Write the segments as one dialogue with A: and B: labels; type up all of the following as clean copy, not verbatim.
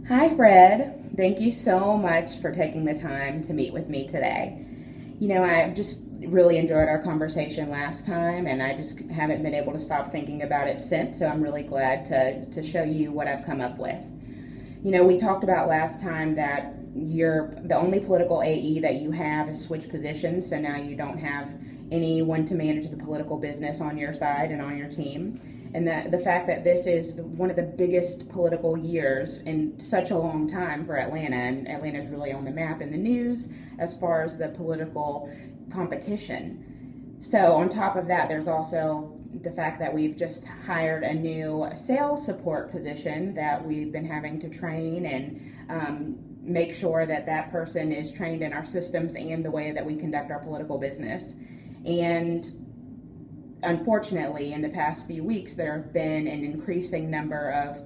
A: Hi, Fred. Thank you so much for taking the time to meet with me today. I've just really enjoyed our conversation last time, and I just haven't been able to stop thinking about it since, so I'm really glad to show you what I've come up with. We talked about last time that you're the only political AE that you have is switch positions, so now you don't have anyone to manage the political business on your side and on your team. And that the fact that this is one of the biggest political years in such a long time for Atlanta, and Atlanta's really on the map in the news as far as the political competition. So, on top of that, there's also the fact that we've just hired a new sales support position that we've been having to train and make sure that that person is trained in our systems and the way that we conduct our political business. And unfortunately, in the past few weeks, there have been an increasing number of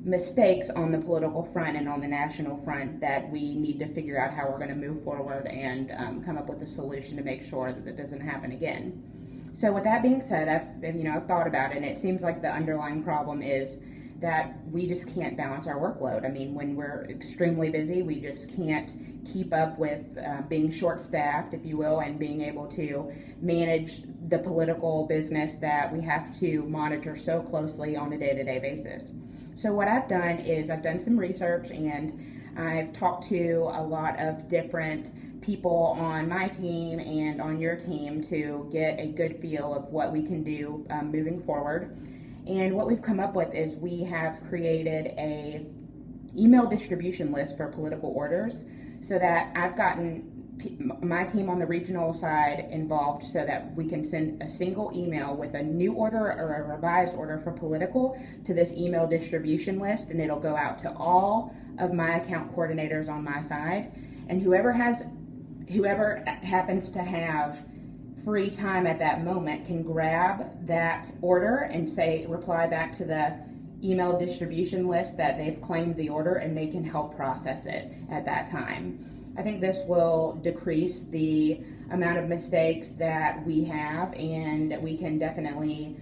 A: mistakes on the political front and on the national front that we need to figure out how we're going to move forward and come up with a solution to make sure that it doesn't happen again. So with that being said, I've thought about it, and it seems like the underlying problem is that we just can't balance our workload. I mean, when we're extremely busy, we just can't keep up with being short-staffed, if you will, and being able to manage the political business that we have to monitor so closely on a day-to-day basis. So what I've done is I've done some research, and I've talked to a lot of different people on my team and on your team to get a good feel of what we can do moving forward. And what we've come up with is we have created a email distribution list for political orders so that I've gotten my team on the regional side involved so that we can send a single email with a new order or a revised order for political to this email distribution list, and it'll go out to all of my account coordinators on my side. And whoever happens to have free time at that moment can grab that order and reply back to the email distribution list that they've claimed the order, and they can help process it at that time. I think this will decrease the amount of mistakes that we have, and we can definitely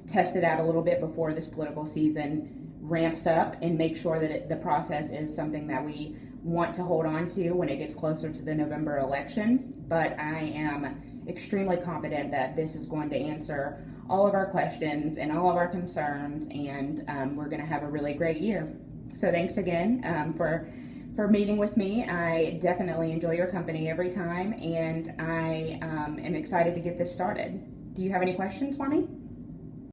A: test it out a little bit before this political season ramps up and make sure that the process is something that we want to hold on to when it gets closer to the November election. But I am extremely confident that this is going to answer all of our questions and all of our concerns, and we're going to have a really great year. So thanks again for meeting with me. I definitely enjoy your company every time, and I am excited to get this started. Do you have any questions for me?